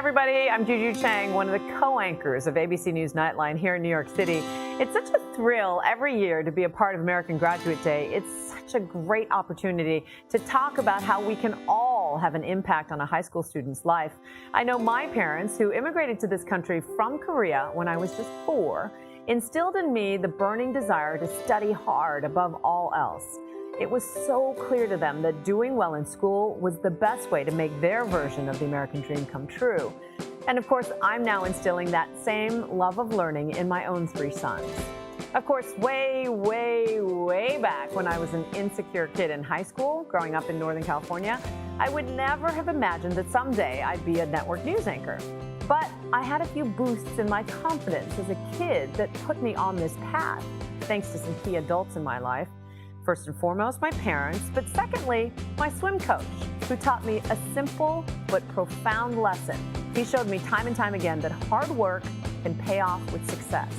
everybody. I'm Juju Chang, one of the co-anchors of ABC News Nightline here in New York City. It's such a thrill every year to be a part of American Graduate Day. It's such a great opportunity to talk about how we can all have an impact on a high school student's life. I know my parents, who immigrated to this country from Korea when I was just 4, instilled in me the burning desire to study hard above all else. It was so clear to them that doing well in school was the best way to make their version of the American dream come true. And of course, I'm now instilling that same love of learning in my own 3 sons. Of course, way back when I was an insecure kid in high school, growing up in Northern California, I would never have imagined that someday I'd be a network news anchor. But I had a few boosts in my confidence as a kid that put me on this path, thanks to some key adults in my life. First and foremost, my parents, but secondly, my swim coach, who taught me a simple but profound lesson. He showed me time and time again that hard work can pay off with success.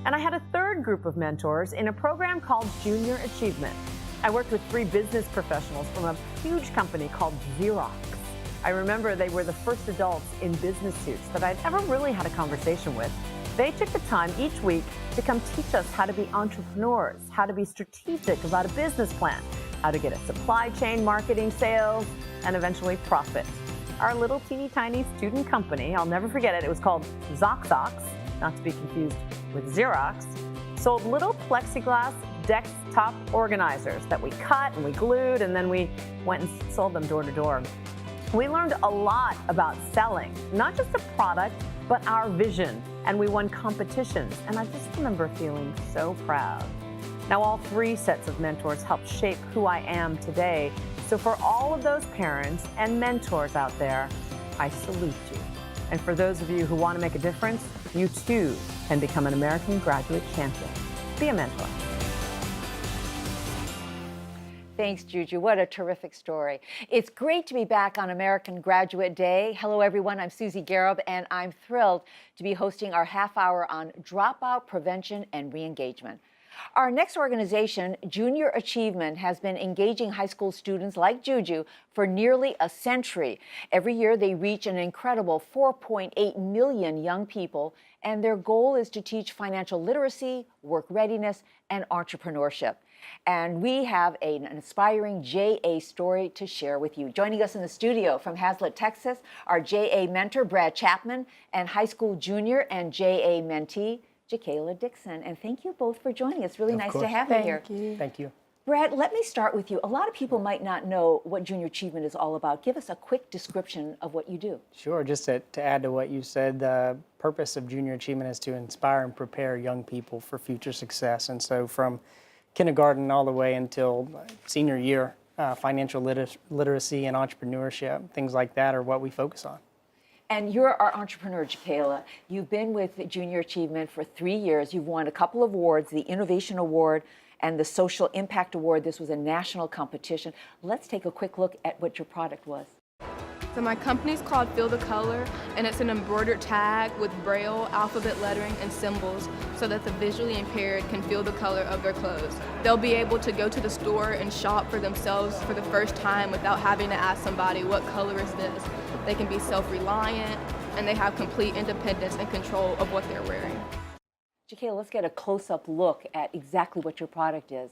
And I had a third group of mentors in a program called Junior Achievement. I worked with 3 business professionals from a huge company called Xerox. I remember they were the first adults in business suits that I'd ever really had a conversation with. They took the time each week to come teach us how to be entrepreneurs, how to be strategic about a business plan, how to get a supply chain, marketing, sales, and eventually profit. Our little teeny tiny student company, I'll never forget it, it was called Zoxox, not to be confused with Xerox, sold little plexiglass desktop organizers that we cut and we glued, and then we went and sold them door to door. We learned a lot about selling, not just a product, but our vision, and we won competitions, and I just remember feeling so proud. Now, all 3 sets of mentors helped shape who I am today, so for all of those parents and mentors out there, I salute you. And for those of you who want to make a difference, you too can become an American Graduate Champion. Be a mentor. Thanks, Juju. What a terrific story. It's great to be back on American Graduate Day. Hello, everyone. I'm Susie Garib, and I'm thrilled to be hosting our half hour on dropout prevention and re-engagement. Our next organization, Junior Achievement, has been engaging high school students like Juju for nearly a century. Every year, they reach an incredible 4.8 million young people, and their goal is to teach financial literacy, work readiness, and entrepreneurship. And we have an inspiring JA story to share with you. Joining us in the studio from Hazlet, Texas, our JA mentor, Brad Chapman, and high school junior and JA mentee, Jacayla Dixon. And thank you both for joining us. Really nice to have you here. Thank you. Thank you. Brad, let me start with you. A lot of people might not know what Junior Achievement is all about. Give us a quick description of what you do. Sure. Just to add to what you said, the purpose of Junior Achievement is to inspire and prepare young people for future success. And so from kindergarten all the way until senior year, financial literacy and entrepreneurship, things like that are what we focus on. And you're our entrepreneur, Jacayla. You've been with Junior Achievement for 3 years. You've won a couple of awards, the Innovation Award and the Social Impact Award. This was a national competition. Let's take a quick look at what your product was. So my company's called Feel the Color, and it's an embroidered tag with Braille, alphabet lettering, and symbols so that the visually impaired can feel the color of their clothes. They'll be able to go to the store and shop for themselves for the first time without having to ask somebody, what color is this? They can be self-reliant, and they have complete independence and control of what they're wearing. Jacayla, let's get a close-up look at exactly what your product is.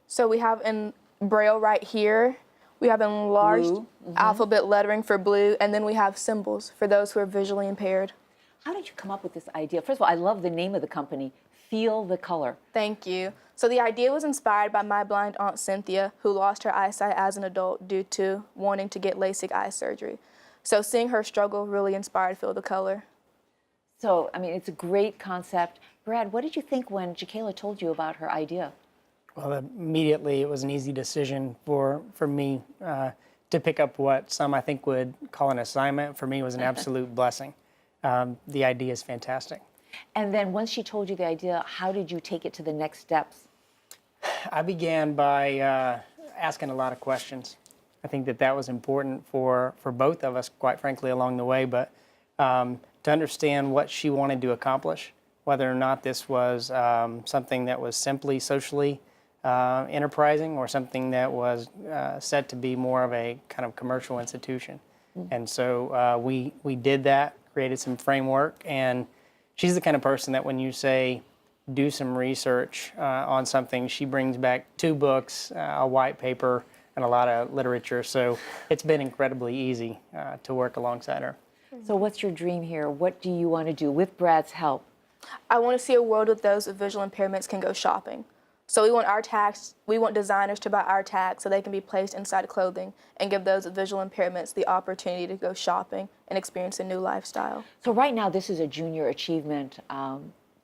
So we have in Braille right here. We have enlarged alphabet lettering for blue, and then we have symbols for those who are visually impaired. How did you come up with this idea? First of all, I love the name of the company, Feel the Color. Thank you. So the idea was inspired by my blind aunt Cynthia, who lost her eyesight as an adult due to wanting to get LASIK eye surgery. So seeing her struggle really inspired Feel the Color. So, I mean, it's a great concept. Brad, what did you think when Jacayla told you about her idea? Well, immediately it was an easy decision for me to pick up what some I think would call an assignment. For me, it was an absolute blessing. The idea is fantastic. And then once she told you the idea, how did you take it to the next steps? I began by asking a lot of questions. I think that was important for both of us, quite frankly, along the way, but to understand what she wanted to accomplish, whether or not this was something that was simply socially enterprising or something that was set to be more of a kind of commercial institution. And so we did that, created some framework, and she's the kind of person that when you say, do some research on something, she brings back 2 books, a white paper, and a lot of literature. So it's been incredibly easy to work alongside her. So what's your dream here? What do you want to do with Brad's help? I want to see a world with those with visual impairments can go shopping. So we want designers to buy our tags so they can be placed inside clothing and give those with visual impairments the opportunity to go shopping and experience a new lifestyle. So right now, this is a junior achievement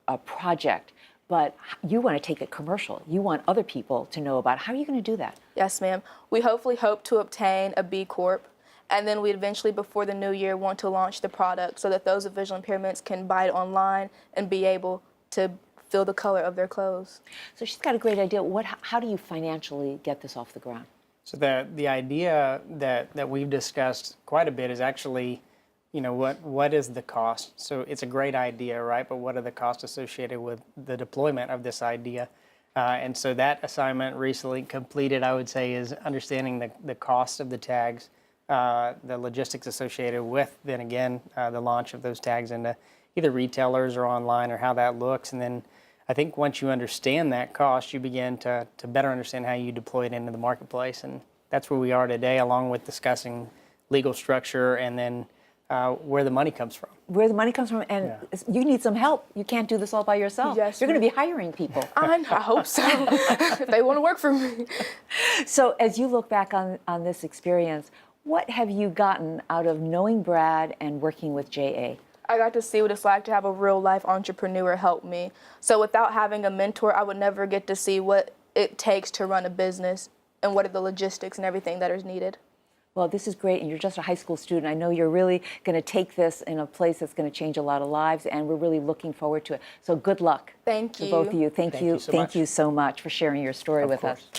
a project, but you want to take it commercial. You want other people to know about it. How are you going to do that? Yes, ma'am. We hopefully hope to obtain a B Corp, and then we eventually, before the new year, want to launch the product so that those with visual impairments can buy it online and be able to feel the color of their clothes. So she's got a great idea. How do you financially get this off the ground? So the idea that we've discussed quite a bit is actually, what is the cost? So it's a great idea, right? But what are the costs associated with the deployment of this idea? And so that assignment recently completed, I would say, is understanding the cost of the tags, the logistics associated with, then again, the launch of those tags into either retailers or online, or how that looks. And then I think once you understand that cost, you begin to better understand how you deploy it into the marketplace. And that's where we are today, along with discussing legal structure and then where the money comes from. Where the money comes from, and you need some help. You can't do this all by yourself. Yes, you're going to be hiring people. I hope so. If they want to work for me. So as you look back on this experience, what have you gotten out of knowing Brad and working with JA? I got to see what it's like to have a real-life entrepreneur help me. So without having a mentor, I would never get to see what it takes to run a business and what are the logistics and everything that is needed. Well, this is great, and you're just a high school student. I know you're really going to take this in a place that's going to change a lot of lives, and we're really looking forward to it. So good luck. Thank you. To both of you. Thank you so much. so much for sharing your story with us.